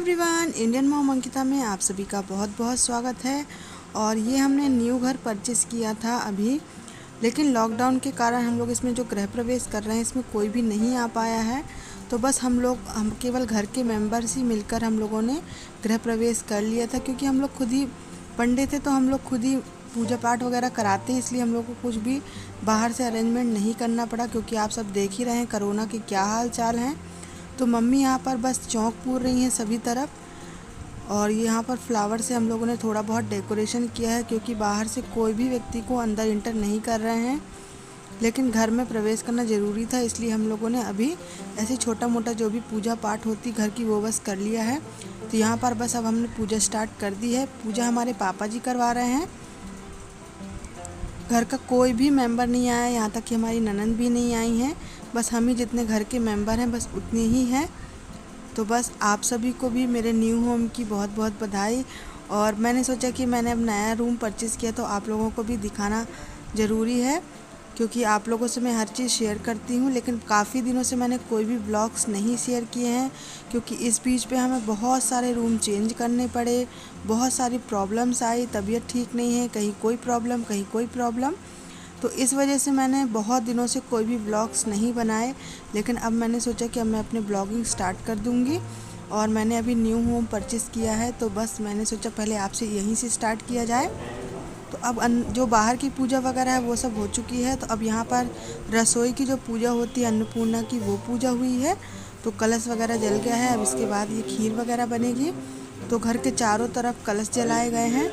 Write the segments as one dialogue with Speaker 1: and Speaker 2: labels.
Speaker 1: Everyone, Indian mom Ankita में आप सभी का बहुत बहुत स्वागत है। और ये हमने न्यू घर परचेज़ किया था अभी, लेकिन लॉकडाउन के कारण हम लोग इसमें जो गृह प्रवेश कर रहे हैं इसमें कोई भी नहीं आ पाया है। तो बस हम केवल घर के मेंबर्स ही मिलकर हम लोगों ने गृह प्रवेश कर लिया था, क्योंकि हम लोग खुद ही पंडित थे तो हम लोग खुद ही पूजा पाठ वगैरह कराते हैं, इसलिए हम लोग को कुछ भी बाहर से अरेंजमेंट नहीं करना पड़ा। क्योंकि आप सब देख ही रहे हैं कोरोना के क्या हाल चाल हैं। तो मम्मी यहाँ पर बस चौक पूर रही हैं सभी तरफ, और यहाँ पर फ्लावर से हम लोगों ने थोड़ा बहुत डेकोरेशन किया है, क्योंकि बाहर से कोई भी व्यक्ति को अंदर इंटर नहीं कर रहे हैं, लेकिन घर में प्रवेश करना ज़रूरी था, इसलिए हम लोगों ने अभी ऐसे छोटा मोटा जो भी पूजा पाठ होती घर की वो बस कर लिया है। तो यहाँ पर बस अब हमने पूजा स्टार्ट कर दी है। पूजा हमारे पापा जी करवा रहे हैं, घर का कोई भी मेंबर नहीं आया, यहाँ तक कि हमारी ननद भी नहीं आई हैं। बस हम ही जितने घर के मेंबर हैं बस उतने ही हैं। तो बस आप सभी को भी मेरे न्यू होम की बहुत बहुत बधाई। और मैंने सोचा कि मैंने अब नया रूम परचेज़ किया तो आप लोगों को भी दिखाना ज़रूरी है, क्योंकि आप लोगों से मैं हर चीज़ शेयर करती हूँ, लेकिन काफ़ी दिनों से मैंने कोई भी ब्लॉग्स नहीं शेयर किए हैं, क्योंकि इस बीच पे हमें बहुत सारे रूम चेंज करने पड़े, बहुत सारी प्रॉब्लम्स आई, तबीयत ठीक नहीं है, कहीं कोई प्रॉब्लम कहीं कोई प्रॉब्लम। तो इस वजह से मैंने बहुत दिनों से कोई भी ब्लॉग्स नहीं बनाए, लेकिन अब मैंने सोचा कि अब मैं अपने ब्लॉगिंग स्टार्ट कर दूँगी। और मैंने अभी न्यू होम परचेज़ किया है, तो बस मैंने सोचा पहले आपसे यहीं से स्टार्ट किया जाए। तो अब जो बाहर की पूजा वगैरह है वो सब हो चुकी है। तो अब यहाँ पर रसोई की जो पूजा होती है अन्नपूर्णा की, वो पूजा हुई है। तो कलश वगैरह जल गया है, अब इसके बाद ये खीर वगैरह बनेगी। तो घर के चारों तरफ कलश जलाए गए हैं।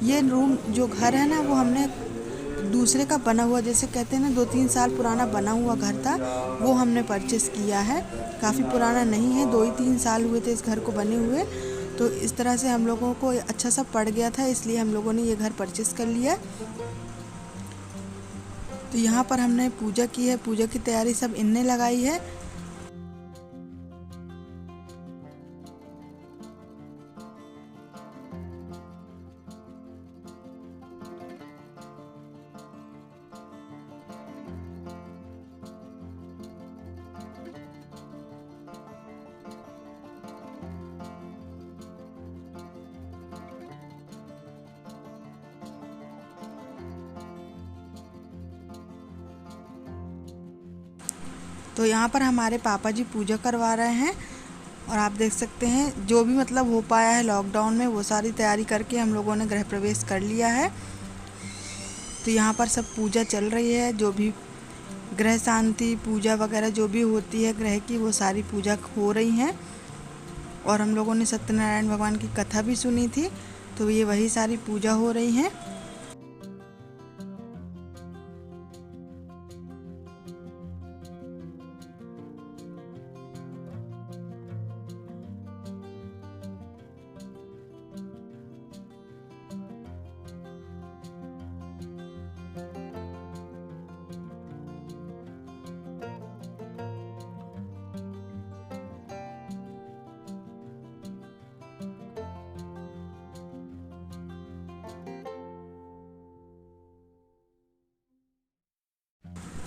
Speaker 1: ये रूम जो घर है ना, वो हमने दूसरे का बना हुआ, जैसे कहते हैं ना 2-3 साल पुराना बना हुआ घर था, वो हमने परचेज़ किया है। काफ़ी पुराना नहीं है, 2 ही 3 साल हुए थे इस घर को बने हुए। तो इस तरह से हम लोगों को अच्छा सा पड़ गया था, इसलिए हम लोगों ने ये घर परचेज़ कर लिया। तो यहाँ पर हमने पूजा की है, पूजा की तैयारी सब इनने लगाई है। तो यहाँ पर हमारे पापा जी पूजा करवा रहे हैं, और आप देख सकते हैं जो भी मतलब हो पाया है लॉकडाउन में वो सारी तैयारी करके हम लोगों ने गृह प्रवेश कर लिया है। तो यहाँ पर सब पूजा चल रही है, जो भी ग्रह शांति पूजा वगैरह जो भी होती है ग्रह की, वो सारी पूजा हो रही हैं। और हम लोगों ने सत्यनारायण भगवान की कथा भी सुनी थी, तो ये वही सारी पूजा हो रही हैं।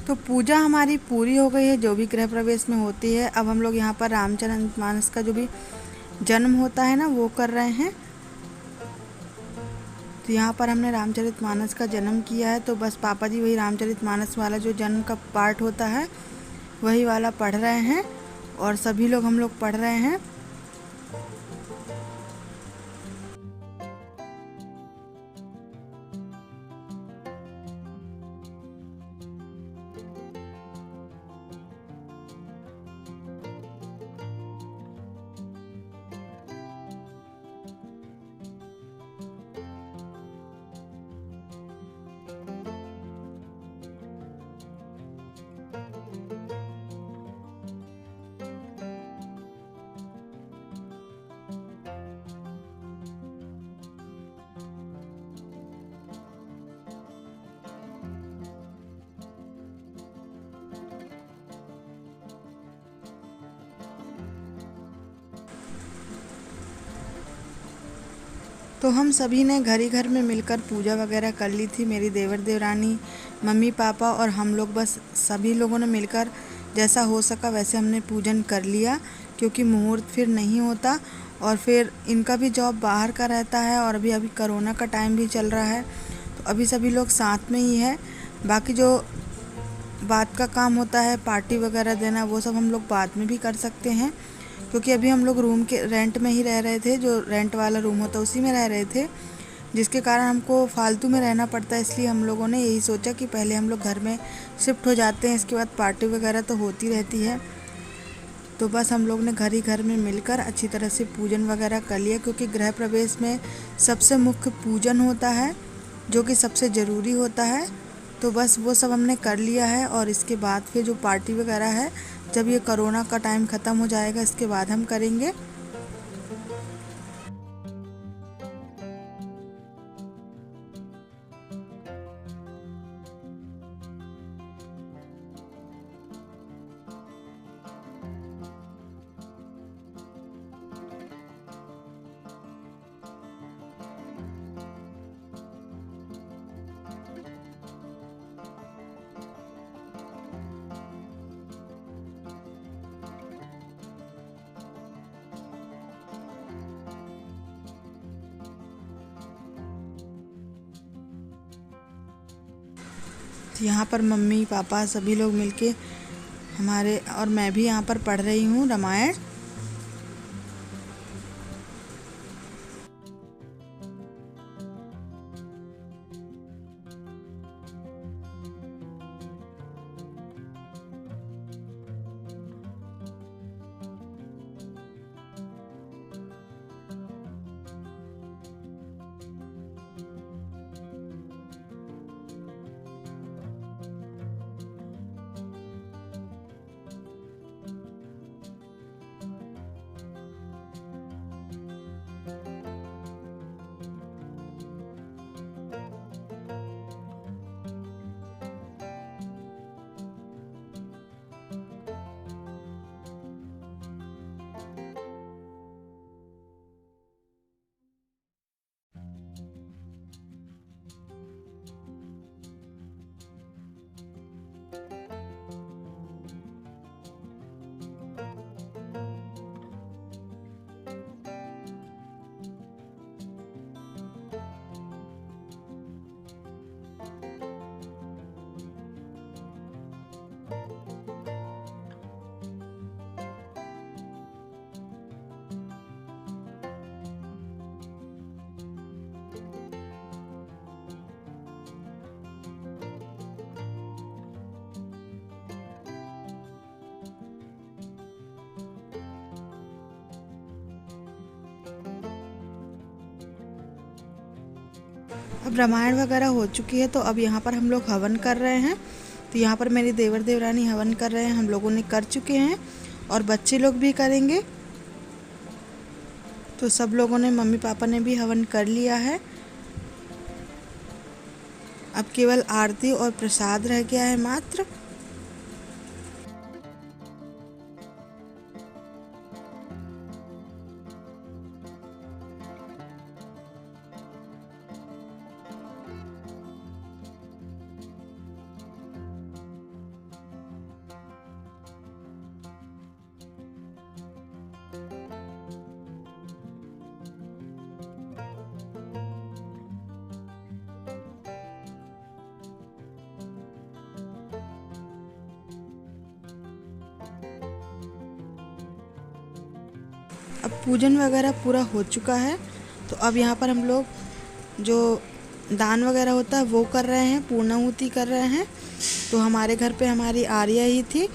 Speaker 1: तो पूजा हमारी पूरी हो गई है, जो भी गृह प्रवेश में होती है। अब हम लोग यहाँ पर रामचरितमानस का जो भी जन्म होता है ना, वो कर रहे हैं। तो यहाँ पर हमने रामचरितमानस का जन्म किया है, तो बस पापा जी वही रामचरितमानस वाला जो जन्म का पार्ट होता है वही वाला पढ़ रहे हैं, और सभी लोग हम लोग पढ़ रहे हैं। तो हम सभी ने घर ही घर में मिलकर पूजा वगैरह कर ली थी। मेरी देवर देवरानी, मम्मी पापा और हम लोग, बस सभी लोगों ने मिलकर जैसा हो सका वैसे हमने पूजन कर लिया, क्योंकि मुहूर्त फिर नहीं होता। और फिर इनका भी जॉब बाहर का रहता है और अभी अभी कोरोना का टाइम भी चल रहा है, तो अभी सभी लोग साथ में ही है। बाकी जो बात का काम होता है, पार्टी वगैरह देना, वो सब हम लोग बाद में भी कर सकते हैं, क्योंकि अभी हम लोग रूम के रेंट में ही रह रहे थे, जो रेंट वाला रूम होता है उसी में रह रहे थे, जिसके कारण हमको फालतू में रहना पड़ता है। इसलिए हम लोगों ने यही सोचा कि पहले हम लोग घर में शिफ्ट हो जाते हैं, इसके बाद पार्टी वगैरह तो होती रहती है। तो बस हम लोग ने घर ही घर में मिलकर अच्छी तरह से पूजन वगैरह कर लिया, क्योंकि गृह प्रवेश में सबसे मुख्य पूजन होता है, जो कि सबसे ज़रूरी होता है। तो बस वो सब हमने कर लिया है, और इसके बाद फिर जो पार्टी वगैरह है, जब ये कोरोना का टाइम ख़त्म हो जाएगा इसके बाद हम करेंगे। तो यहाँ पर मम्मी पापा सभी लोग मिलके हमारे, और मैं भी यहाँ पर पढ़ रही हूँ रामायण। अब रामायण वगैरह हो चुकी है, तो अब यहाँ पर हम लोग हवन कर रहे हैं। तो यहाँ पर मेरी देवर देवरानी हवन कर रहे हैं, हम लोगों ने कर चुके हैं और बच्चे लोग भी करेंगे। तो सब लोगों ने, मम्मी पापा ने भी हवन कर लिया है। अब केवल आरती और प्रसाद रह गया है मात्र। अब पूजन वगैरह पूरा हो चुका है, तो अब यहाँ पर हम लोग जो दान वगैरह होता है वो कर रहे हैं, पूर्णाहुति कर रहे हैं। तो हमारे घर पे हमारी आर्या ही थी,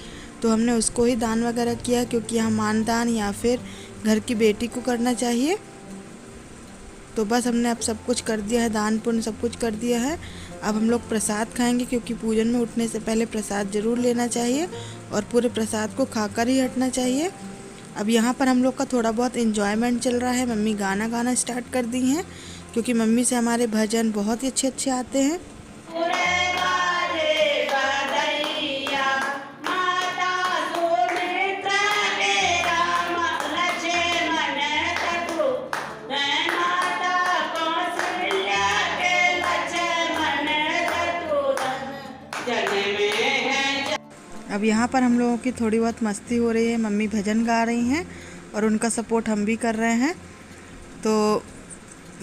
Speaker 1: तो हमने उसको ही दान वगैरह किया, क्योंकि यहाँ मानदान या फिर घर की बेटी को करना चाहिए। तो बस हमने अब सब कुछ कर दिया है, दान पुण्य सब कुछ कर दिया है। अब हम लोग प्रसाद खाएंगे, क्योंकि पूजन में उठने से पहले प्रसाद ज़रूर लेना चाहिए और पूरे प्रसाद को खाकर ही हटना चाहिए। अब यहाँ पर हम लोग का थोड़ा बहुत एंजॉयमेंट चल रहा है। मम्मी गाना गाना स्टार्ट कर दी हैं, क्योंकि मम्मी से हमारे भजन बहुत ही अच्छे अच्छे आते हैं। अब यहाँ पर हम लोगों की थोड़ी बहुत मस्ती हो रही है, मम्मी भजन गा रही हैं और उनका सपोर्ट हम भी कर रहे हैं। तो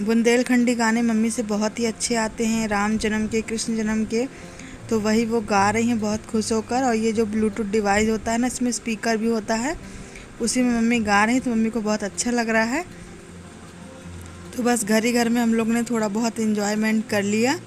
Speaker 1: बुंदेलखंडी गाने मम्मी से बहुत ही अच्छे आते हैं, राम जन्म के, कृष्ण जन्म के, तो वही वो गा रही हैं बहुत खुश होकर। और ये जो ब्लूटूथ डिवाइस होता है ना, इसमें स्पीकर भी होता है, उसी में मम्मी गा रही हैं, तो मम्मी को बहुत अच्छा लग रहा है। तो बस घर ही घर में हम लोग ने थोड़ा बहुत एंजॉयमेंट कर लिया।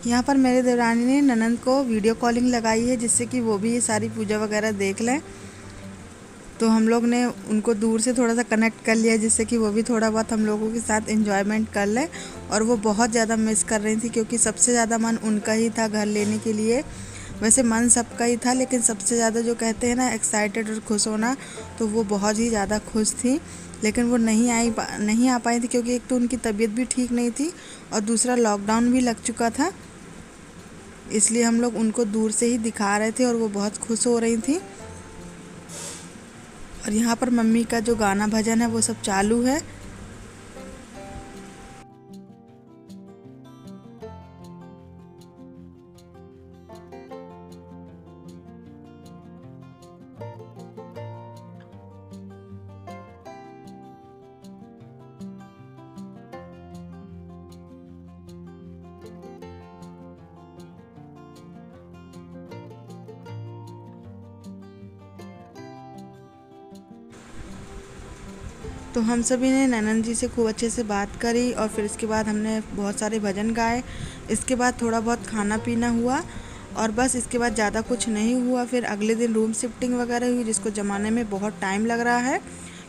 Speaker 1: यहाँ पर मेरे देवरानी ने ननंद को वीडियो कॉलिंग लगाई है, जिससे कि वो भी ये सारी पूजा वगैरह देख लें। तो हम लोग ने उनको दूर से थोड़ा सा कनेक्ट कर लिया, जिससे कि वो भी थोड़ा बहुत हम लोगों के साथ एंजॉयमेंट कर लें। और वो बहुत ज़्यादा मिस कर रही थी, क्योंकि सबसे ज़्यादा मन उनका ही था घर लेने के लिए। वैसे मन सबका ही था, लेकिन सबसे ज़्यादा जो कहते हैं ना एक्साइटेड और खुश होना, तो वो बहुत ही ज़्यादा खुश थी। लेकिन वो नहीं आ पाई थी, क्योंकि एक तो उनकी तबीयत भी ठीक नहीं थी और दूसरा लॉकडाउन भी लग चुका था। इसलिए हम लोग उनको दूर से ही दिखा रहे थे और वो बहुत खुश हो रही थी। और यहाँ पर मम्मी का जो गाना भजन है वो सब चालू है। तो हम सभी ने ननंद जी से खूब अच्छे से बात करी और फिर इसके बाद हमने बहुत सारे भजन गाए। इसके बाद थोड़ा बहुत खाना पीना हुआ और बस इसके बाद ज़्यादा कुछ नहीं हुआ। फिर अगले दिन रूम शिफ्टिंग वगैरह हुई, जिसको जमाने में बहुत टाइम लग रहा है,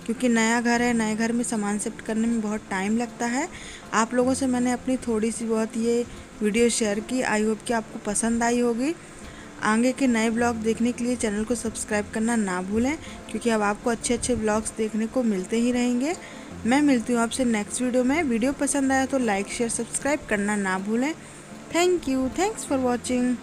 Speaker 1: क्योंकि नया घर है, नए घर में सामान शिफ्ट करने में बहुत टाइम लगता है। आप लोगों से मैंने अपनी थोड़ी सी बहुत ये वीडियो शेयर की। आई होप कि आपको पसंद आई होगी। आगे के नए ब्लॉग देखने के लिए चैनल को सब्सक्राइब करना ना भूलें, क्योंकि अब आपको अच्छे अच्छे ब्लॉग्स देखने को मिलते ही रहेंगे। मैं मिलती हूँ आपसे नेक्स्ट वीडियो में। वीडियो पसंद आया तो लाइक शेयर सब्सक्राइब करना ना भूलें। Thank you, thanks for watching.